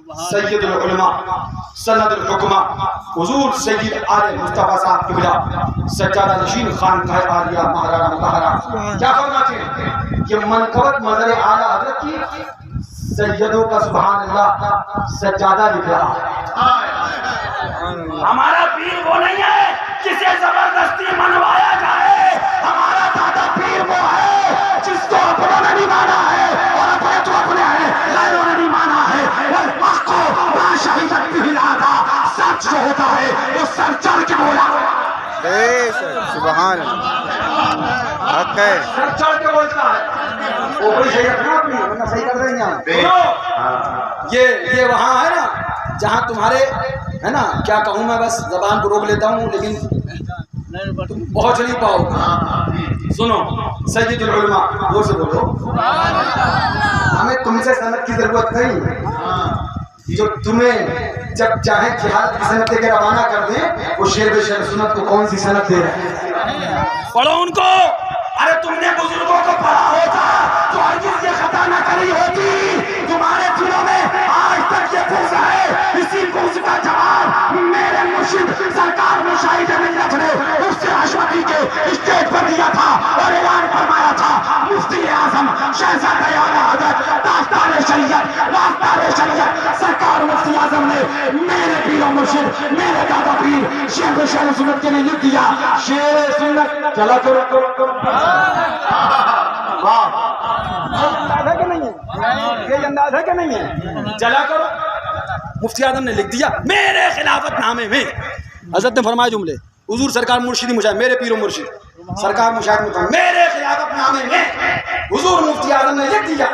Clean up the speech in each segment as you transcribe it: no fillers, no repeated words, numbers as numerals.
सैयदुल उलमा सनदुल हुक्मा हुजूर सैयद आले मुस्तफा साहब किबला सज्जादा नशीन खान का आलिया महाराणा मुताहरा क्या फरमाते हैं? ये मनकबत मज़र आला हज़रत की सैयदों का सुभान अल्लाह सज्जादा लिख रहा है। हमारा पीर वो नहीं है जिसे जबरदस्ती मनवाया जाए। हमारा दादा पीर वो है जिसको अपनों ने नहीं माना है और अपने तो अपने हैं, गैरों ने नहीं माना है। सच जो होता है वो सर चढ़ के बोला। सुभान हक है, सर चढ़ के बोलता है। वो कोई सही रखना अपनी, वरना सही कर रहे हैं। ये वहाँ है ना जहाँ तुम्हारे है ना, क्या कहूँ मैं, बस जबान को रोक लेता हूँ लेकिन तुम पहुँच नहीं पाओ। सुनो सैयदुल उलमा वो से बोलो, हमें तुमसे सनद की जरूरत नहीं। जो तुम्हें जब चाहे जिहाद की सनद के रवाना कर दे, वो शेर बेशर सुन्नत को कौन सी सनद दे रहे हैं? पढ़ो उनको। अरे तुमने बुजुर्गों को पढ़ा होता तो हरगिज़ ये खता न करी होती। तुम्हारे दिलों में आज तक ये फूस है। इसी फूस का जवाब मेरे मुर्शिद सरकार मुशाहिद मिल्लत ने उससे हशमती के स्टेज पर दिया था और ऐलान फरमाया था, मुफ्ती आजम शहजादा आला हज़रत ताजदार शरीयत वास्तार शरीयत सरकार मुफ्ती आजम ने मेरे पीर और मुर्शिद मेरे दादा पीर शेर शेर सुन्नत के लिए लिख दिया, शेर सुन्नत चला करो। अंदाज है कि नहीं है? ये अंदाज है कि नहीं है? चला करो। मुफ्ती आजम ने लिख दिया मेरे खिलाफत नामे में। हजरत ने फरमाया जुमले, हुजूर सरकार मुर्शिदी मुशाहिद, मेरे पीरो मुर्शिद सरकार मुशाहिद में मेरे खिलाफत नामे में हुजूर मुफ्ती आजम ने लिख दिया।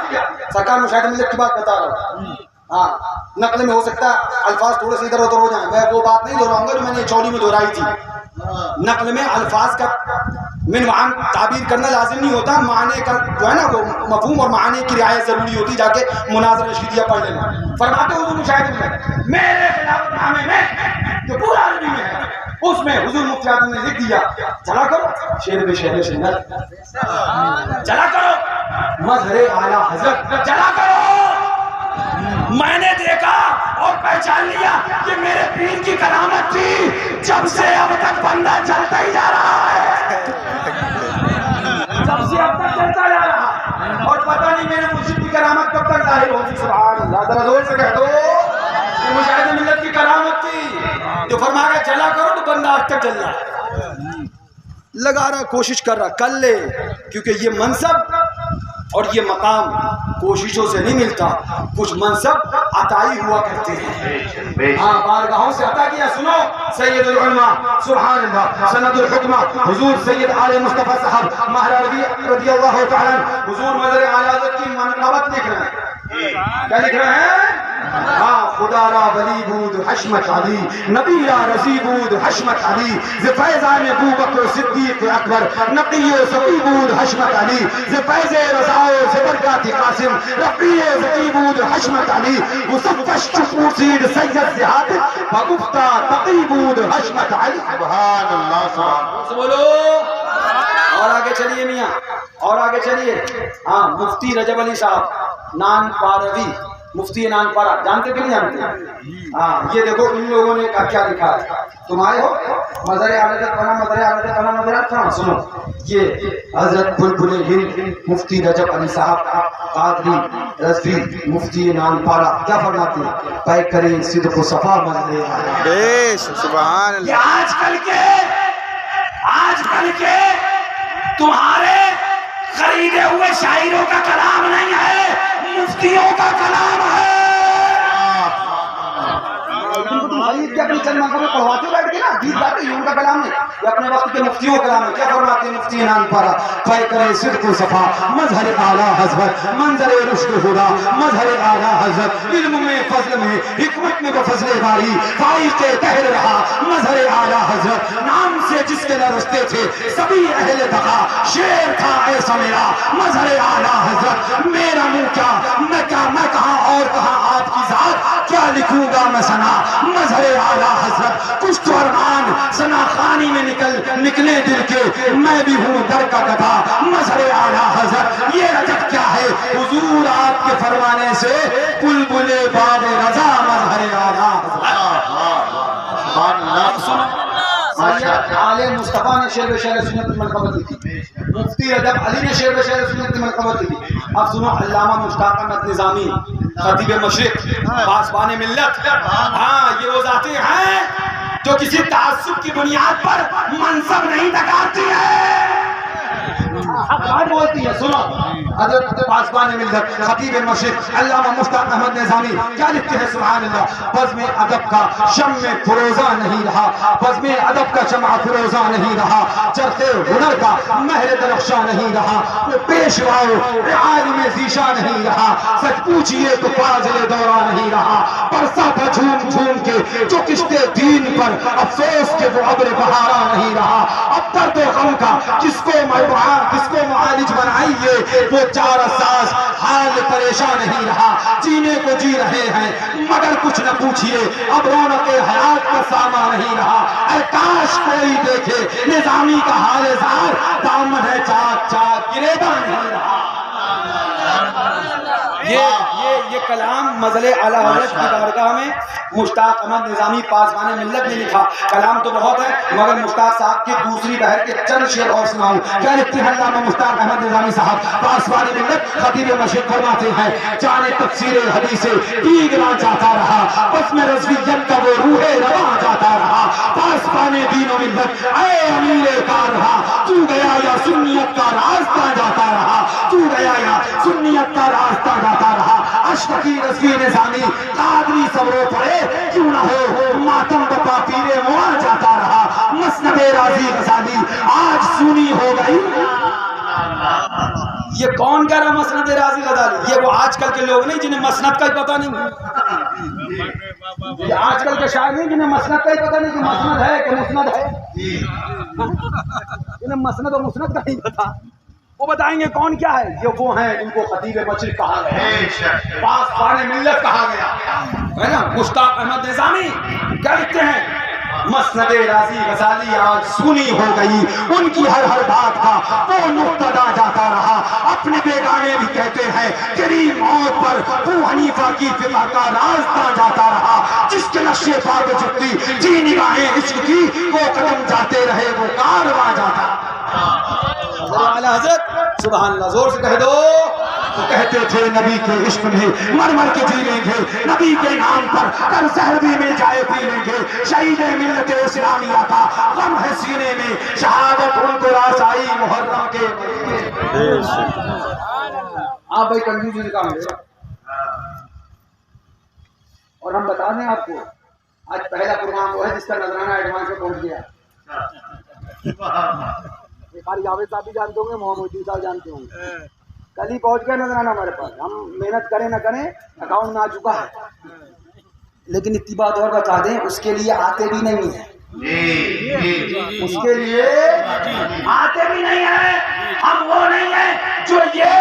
सरकार मुशाहिद मिल्लत की बात बता रहा हूँ। हाँ, नकल में हो सकता है अल्फाज थोड़े से इधर उधर हो जाए, मैं वो बात नहीं दोहराऊंगा जो मैंने चौली में दोहराई थी। नकल में अल्फाज का मिनवान ताबीर करना लाजिम नहीं होता, माने का जो है ना वो मफहूम और माने की रियायत जरूरी होती। जाके मुनाज़र रशीदिया पढ़ लेना। फरमाते हुजूर मुशाहिद में मेरे खिलाफत नामे में जो पूरा अरबी में है उसमें हुजूर मुफ्ती आजम ने लिख दिया, चला करो शेर बेशर सुन्नत, चला करो मज़हरे आला हज़रत, चला करो। मैंने देखा और पहचान लिया कि मेरे पीर की करामत थी। जब से अब तक बंदा चलता ही जा रहा है, जब से अब तक चलता जा रहा है और पता नहीं मेरे मुर्शिद की करामत कब तक जाहिर होगी। सुभान अल्लाह, जरा जोर से कह दो कि मुशाहिद मिल्लत की करामत थी। जो फरमाया चला करो तो बंदा आज तक चल रहा है, लगा रहा, कोशिश कर रहा, कर ले, क्योंकि ये मनसब और ये मकाम कोशिशों से नहीं मिलता, कुछ मनसब अताई हुआ करते हैं। हाँ, बारगाहों से अता किया। सुनो सैयदुल उलमा सुभान अल्लाह सनदुल हुक्मा हुजूर सैयद आले मुस्तफा साहब महाराज रज़ियल्लाहु तआला हुजूर मज़र आला हज़रत की मनक़बत लिख रहे हैं। क्या लिख रहे हैं? हाँ, खुदारा वली बूद हशमत अली नबीरा रसी बूद हशमत अली ज़फ़ैज़ान अबू बकर सिद्दीक़ अकबर नक़ीय सफ़ी बूद हशमत अली ज़फ़ैज़े रज़ाओ ज़बरकाती क़ासिम रफ़ीए ज़की बूद हशमत अली मुसफ़्फ़श चुपूसीद सैयद ज़िहाद बगुफ्ता तक़ी बूद हशमत अली। सुभान अल्लाह, सुभान बोलो। और आगे चलिए मियाँ, और आगे चलिए। हाँ, मुफ्ती रजब अली साहब नान पारवी, मुफ्ती नानपारा, जानते कि नहीं जानते? हाँ, ये देखो इन लोगों ने क्या लिखा है। तुम्हारे हो मज़र आलत बना मज़र आलत बना मज़र आलत। सुनो, ये हजरत बुलबुल हिंद मुफ्ती रजब अली साहब कादरी रज़वी मुफ्ती नानपारा क्या फरमाते हैं? पैक करें सिद्क़ सफ़ा मज़र। सुभान अल्लाह। आजकल के तुम्हारे खरीदे हुए शायरों का कलाम नहीं है, मुफ्तियों का कलाम है। क्या अपनी चंद में पढ़वाते हो बैठ के ना, गीत गाते हैं, उनका कलाम नहीं, ये अपने वक्त के मुफ्तियों का कलाम है। क्या फरमाते हैं मुफ्ती नानपारा? पैक करे सिद्क़ सफ़ा मज़हर आला हज़रत मंज़र रुश्द हुदा मज़हर आला हज़रत इल्म में फ़ज़ल में हिकमत में बफ़ज़ल बारी फ़ाइक़े तहर रहा मज़हर आला हज़रत नाम से जिसके नरस्ते थे सभी अहले तक़ा शेर था ऐसा मेरा मज़हर आला हज़रत। मेरा मुँह क्या, मैं कहाँ और कहाँ आपकी ज़ात, क्या लिखूंगा मैं सना मज़हर आला हज़रत। कुछ तो अरमान सना खानी में निकले दिल के, मैं भी हूँ दर का गधा मज़हर आला हज़रत। ये रजब क्या है हुजूर आपके फरमाने से बुलबुले बाब रज़ा मुस्तफ़ा ने शेर शेर सुन्नत की मनक़बत लिखी, मुफ्ती रजब अली ने शेर शेर सुन्नत की मनक़बत लिखी। अब सुनो अल्लामा मुश्ताक अहमद निज़ामी खतीब मशरिक़ पासबान मिल्लत, हाँ ये वो जाते हैं जो किसी तासुब की बुनियाद पर मनसब नहीं टकारती है, हक़ बोलती है। सुनो हज़रत पासबान मिल्लत खतीब मशरिक़ अल्लामा मुश्ताक अहमद निज़ामी क्या लिखते हैं, सुभान अल्लाह। बज़्म अदब का शम्मे फ़िरोज़ा नहीं रहा, बज़्म अदब का शम्मा फ़िरोज़ा नहीं रहा, चरख़े हुनर का महर दरख्शां नहीं रहा, वो पेशवाओ आलिम ज़ीशा नहीं रहा, सच पूछिए तो फ़ाज़िल दौरा नहीं रहा, बरसा था झूम झूम के जो किश्ते दीन पर, अफ़सोस के वो अब्र बहारा नहीं रहा। अब दर्द गम का किसको मुआलिज बनाइए, वो चार साज हाल परेशान नहीं रहा, जीने को जी रहे हैं मगर कुछ न पूछिए, अब रौनक हयात का सामा नहीं रहा। अरे काश कोई देखे निजामी का हाल ज़ार, दामन है चाक चाक गिरेगा नहीं रहा। ये कलाम मज़ले आला हज़रत की बारगाह में मुश्ताक अहमद निज़ामी पासबान मिल्लत ने लिखा। कलाम तो बहुत है मगर मुश्ताक साहब की दूसरी बहर के चंद शेर और सुनाऊं। क्या लिखते हैं अल्लामा मुश्ताक अहमद निज़ामी साहब पासबान मिल्लत खतीब मशरिक़ फरमाते हैं, जाने तफसीर हदीसे दीगना जाता रहा, बस में रज़वियत का वो रूहे रवा जाता रहा, पासबान दीनो मिल्लत ऐ अमीरे कार रहा, तू गया या सुन्नियत का रास्ता जाता रहा, तू गया या सुन्नियत का रास्ता जाता रहा। अशफकी रज़वी निज़ामी कादरी सबरो पड़े क्यों ना हो, मातम बपा पीरे मुआ जाता रहा, मसनद राज़ी गज़ाली आज सुनी हो गई। ये कौन कह रहा मसनद राज़ी गज़ाली? ये वो आजकल के लोग नहीं जिन्हें मसनद का ही पता नहीं, ये आजकल के शायर नहीं जिन्हें मसनद का ही पता नहीं कि मसनद है कि मुस्नद है, जिन्हें मसनद और मुस्नद का नहीं पता वो बताएंगे कौन क्या है। ये वो हैं जिनको खतीब मशरिक़ कहा गया, पासबान मिल्लत कहा गया है ना। मुश्ताक अहमद निज़ामी क्या लिखते हैं, मसनद राज़ी गज़ाली आज सुनी हो गई, उनकी हर बात का वो मुक्तदा जाता रहा। अपने बेगाने भी कहते हैं तेरी मौत पर अबू हनीफा की फिक़ह का रास्ता जाता रहा, जिसके नक्शे पाक जुत्ती जी निगाहें इश्क की, वो कदम जाते रहे वो कारवां जाता। हज़रत सुभान अल्लाह, जोर से कह दो। तो कहते थे नबी के इश्क में मर मर के जी लेंगे, नबी के नाम पर कर जहर भी मिल जाए पी लेंगे, शहीद मिल्लत इस्लामिया का गम है सीने में, शहादत उनको रासाई मुहर्रम के। आप भाई कंफ्यूज जी काम है। और हम बता दें आपको आज पहला प्रोग्राम वो है जिसका नजराना एडवांस में पहुंच गया। जावेद साहब भी जानते होंगे, मोहम्मद साहब जानते होंगे, कल ही पहुंच गया नजराना हमारे पास। हम मेहनत करें ना करें अकाउंट में आ चुका है, लेकिन इतनी बात और बता दें उसके लिए आते भी नहीं है, उसके लिए आते भी नहीं है। हम वो नहीं है जो ये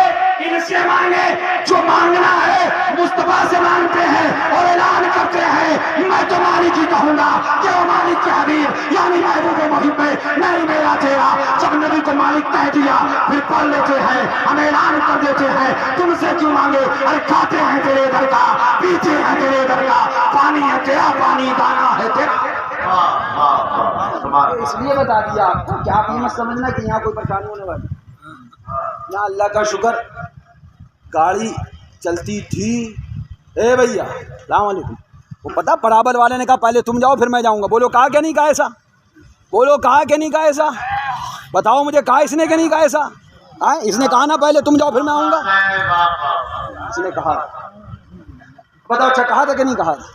इनसे मांगे, जो मांगना है मुस्तफा से मांगते हैं और ऐलान करते हैं मैं तो मालिक ही कहूंगा कि वो मालिक के हबीब यानी महबूब मुहिब नहीं मेरा तेरा। जब नबी को मालिक कह दिया फिर पढ़ लेते हैं, हम ऐलान कर देते हैं तुमसे क्यों मांगे, अरे खाते हैं तेरे घर का, पीते हैं तेरे घर का, पानी है तेरा, पानी दाना है तेरा। इसलिए बता दिया आपको कि आप ये मत समझना कि यहाँ कोई परेशानी होने वाली। यहाँ अल्लाह का शुक्र गाड़ी चलती थी। ए भैया सलाम वालेकुम, वो पता पराबल वाले ने कहा पहले तुम जाओ फिर मैं जाऊंगा। बोलो कहा क्या नहीं कहा ऐसा, बोलो कहा क्या नहीं कहा ऐसा, बताओ मुझे कहा इसने क्या नहीं कहा ऐसा। इसने कहा ना पहले तुम जाओ फिर मैं आऊंगा, इसने कहा। बताओ अच्छा कहा था कि नहीं कहा था,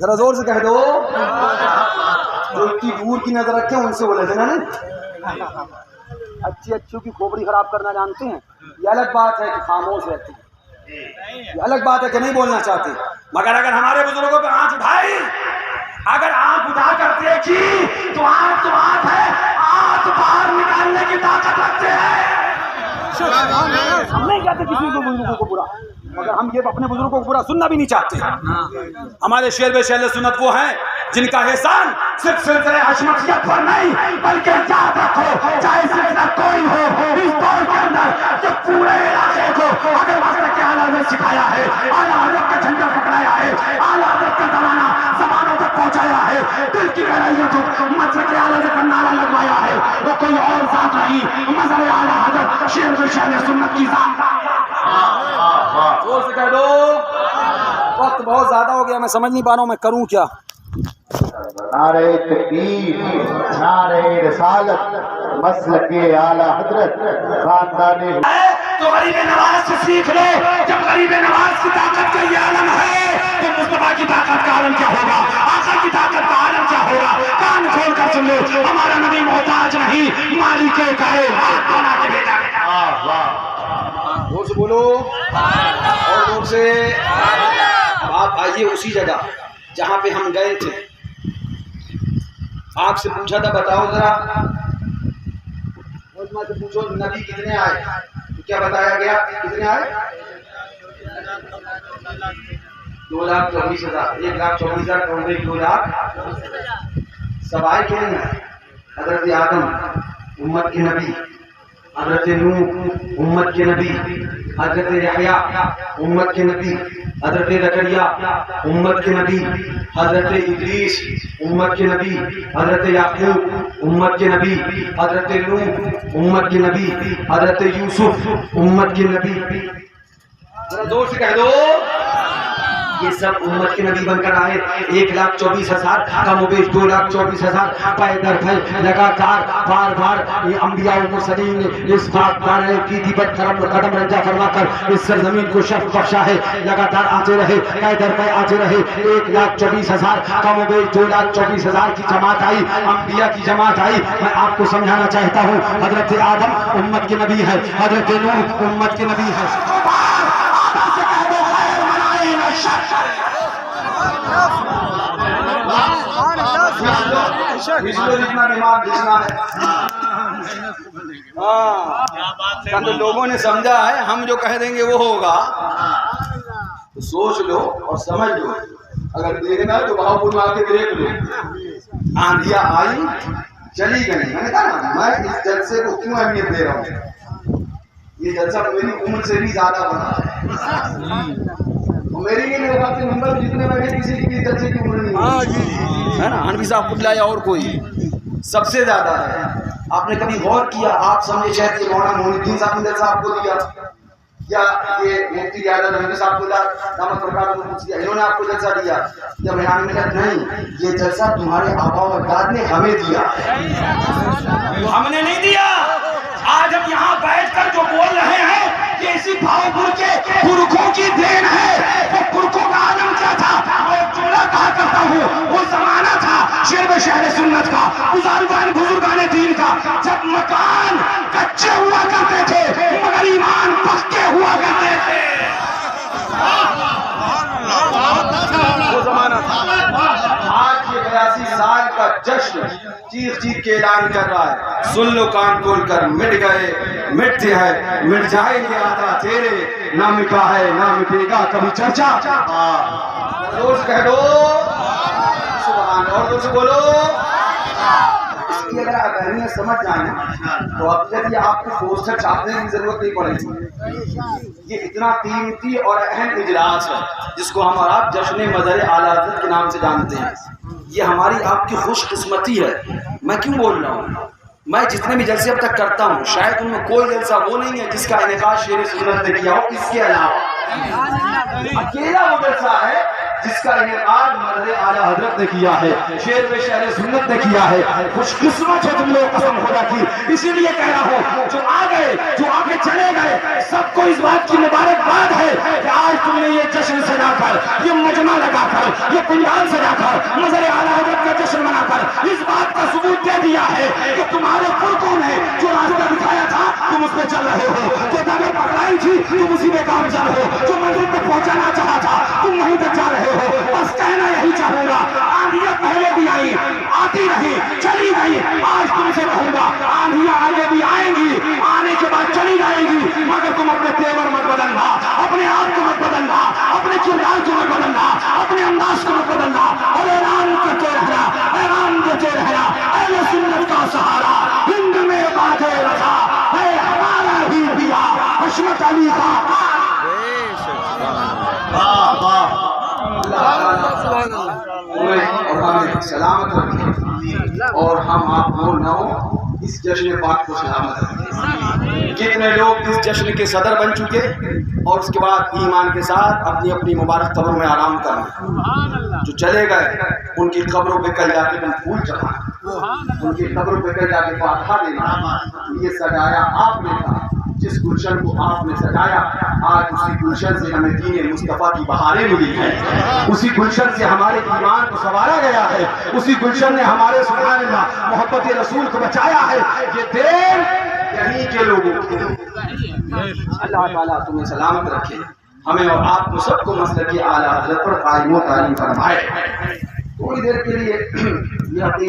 जरा जोर से कह दो। जो इतनी दूर की नजर रखे उनसे बोले थे ना नहीं, अच्छी अच्छी की खोपड़ी खराब करना जानते हैं। ये अलग बात है कि खामोश रहते हैं, ये अलग बात है कि नहीं बोलना चाहते। मगर अगर हमारे बुजुर्गों पे आंख उठाई, अगर आंख उठा कर देखी तो आंख है, आंख बाहर निकालने की ताकत रखते हैं। हम नहीं कहते किसी को बुजुर्गों को बुरा, मगर हम ये अपने बुजुर्गों को बुरा सुनना भी नहीं चाहते। हमारे शेर बे शेर सुन्नत वो हैं जिनका एहसान सिर्फ सिलसिले हशमतियत पर नहीं बल्कि याद रखो चाहे सिलसिला कोई हो इस दौर के अंदर ये पूरे इलाके को अगर मसलक के आला ने सिखाया है, आला हज़रत का झंडा पकड़ाया है, आला हज़रत का ज़माना ज़मानों तक पहुंचाया है, दिल की गहराइयों को मसलक के आला से करना रही मज़हर आला हज़रत शेर सुन्नत की ज़ात। जोर से कह दो। वक्त बहुत ज्यादा हो गया, मैं समझ नहीं पा रहा हूँ मैं करूँ क्या। नारे तकबीर, नारे रिसालत, मसलके आला हजरत, खानदाने तो गरीब नवाज से सीख लो। जब गरीब नवाज की ताकत का ये आलम है तो मुस्तफा की ताकत का आलम क्या होगा, आका की ताकत का आलम क्या होगा। कान खोल कर सुन लो, हमारा नबी मोहताज नहीं, मालिक कायनात बना के भेजा गया। जोर से बोलो और जोर से। आप आइए उसी जगह जहाँ पे हम गए थे। आपसे पूछा था, बताओ जरा, से पूछो नबी कितने आए, तो क्या बताया गया, कितने आए? 2,24,000, 1,24,000 करोड़, 2 लाख सब आए क्यों नहीं? हजरत आदम उम्मत के नबी, हजरत नूह उम्मत के नबी, हजरत यहया उम्मत के नबी, हजरत जकरिया उम्मत के नबी, हजरत इद्रीस उम्मत के नबी, हजरत याकूब उम्मत के नबी, हजरत नूह उम्मत के नबी, हजरत यूसुफ उम्मत के नबी। जरा जोर से कह दो, ये सब उम्मत के नबी बनकर आए। 1,24,000 कमोबेश 2,24,000 पैदल थे लगातार बार बार ये अंबिया मुरसलीन ने इस बात की थी, कदम रंजा फरमाकर इस सरजमीन को शर्फ बख्शा है। लगातार आते रहे, पैदल पे आते रहे। 1,24,000 कमोबेश 2,24,000 की जमात आई, अंबिया की जमात आई। मैं आपको समझाना चाहता हूँ, हजरत आदम उम्मत के नबी है, हजरत नूह उम्मत के नबी है। जितना दिमाग जितना है, हाँ, तो लोगों ने समझा है, हम जो कह देंगे वो होगा। तो सोच लो और समझ लो, अगर देखना है तो बहापुर में आके देख लो। आंधिया आई चली गई। मैंने कहा ना, मैं इस जलसे को क्यों अहमियत दे रहा हूँ। ये जलसा मेरी उम्र से भी ज्यादा बना है। मेरी मेरे बात से नंबर जितने लगे किसी की जलसे की उम्र नहीं है ना। हनफी साहब कुछ लाया और कोई सबसे ज्यादा है। आपने कभी गौर किया, आप समझे शायद ये मौलाना मोइनुद्दीन साहब ने जलसा आपको दिया, या ये मुफ्ती आजम रहमत साहब को दामद बरकातहू दिया, इन्होंने आपको जलसा दिया, या बयान मिलत नहीं, ये जलसा तुम्हारे आबा और अजदाद ने हमें दिया, हमने नहीं दिया। आज हम यहाँ बैठकर जो बोल रहे हैं ये इसी भावपुर के पुरखों की देन है। वो पुरखों का आलम क्या था, मैं एक जुमला कहा करता हूँ, वो जमाना था शेर शहर सुन्नत का, बुजुर्गान दीन का, जब मकान कच्चे हुआ करते थे मगर ईमान पक्के हुआ करते थे। वो जमाना था। आज ये 82 साल का जश्न चीख चीख के ऐलान कर रहा है, सुन लो कान खोल कर, मिट गए मिटते हैं, मिट जाएंगे आता तेरे, ना मिटा है ना मिटेगा कभी चर्चा। दोस्त कह दो सुभान, और दोस्त बोलो। इसकी अगर आप अहमियत समझ जाए ना तो अब तक ये आपको पोस्टर छापने की जरूरत नहीं पड़ेगी। ये इतना कीमती और अहम इजलास है जिसको हम और आप जश्न मज़हर आला हज़रत के नाम से जानते हैं। ये हमारी आपकी खुशकिस्मती है। मैं क्यों बोल रहा हूँ, मैं जितने भी जलसे अब तक करता हूँ शायद उनमें कोई जलसा वो नहीं है जिसका इनेकाद शेर सुन्नत ने किया हो। इसके अलावा अकेला वो जलसा है जिसका इनेकाद मज़हर आला हज़रत ने किया है, शेर व शहर सुन्नत ने किया है। खुशकिस्मत है तुम लोग, कसम खुदा की। इसीलिए कह रहा हूँ, जो आ गए जो आगे चले गए सबको इस बात की मुबारकबाद है कि आज तुमने ये जश्न सजाकर, ये मजमा लगाकर, ये पंडाल सजाकर, मज़हर आला हज़रत का जश्न मनाकर इस बात का सबूत दे दिया है कि तुम्हारे पुरखों ने जो रास्ता दिखाया था तुम उस पर चल रहे हो, जो दमें पकड़ाई थी तुम उसी में कामयाब हो, जो मंजिल तक पहुंचाना चाहा था तुम वहीं तक जा रहे हो। बस कहना यही चाहूंगा, आंधियां पहले भी आई, आती रही, चली गई, आज तुमसे कहूंगा आंधियां आगे भी आएंगी, आने के बाद चली जाएंगी, मगर तुम अपने तेवर मत बदलना, अपने आप को मत बदलना, अपने किरदार को मत बदलना, अपने अंदाज को मत बदलना। और ऐलान करते रहना, ऐलान देते रहना, अहले सुन्नत का सहारा हिंद में बांधे रखा है हमारा ही पिया हशमत अली का। सलामत रखे और हम आप बोल ना हो इस जश्न पाक को सलामत रखे। कितने लोग इस जश्न के सदर बन चुके और उसके बाद ईमान के साथ अपनी अपनी मुबारक कब्रों में आराम करना। जो चले गए उनकी कब्रों पे कल जाके तुम फूल चढ़ाना, उनकी कब्रों पे कल जाके फातिहा देना। ये सजाया आपने था, जिस गुलशन को आपने सजाया, आज उसी गुलशन से हमें दीन मुस्तफा की बहारें मिली है, उसी गुलशन से हमारे ईमान को संवारा गया है, उसी गुलशन ने हमारे सुभान अल्लाह मोहब्बत रसूल को बचाया है। ये देर यहीं के लोगों की। अल्लाह ताला तुम्हें सलामत रखे, हमें और आपको सबको मसलक की आला हज़रत पर कायम व तारीम फरमाए। थोड़ी देर के लिए ये अपनी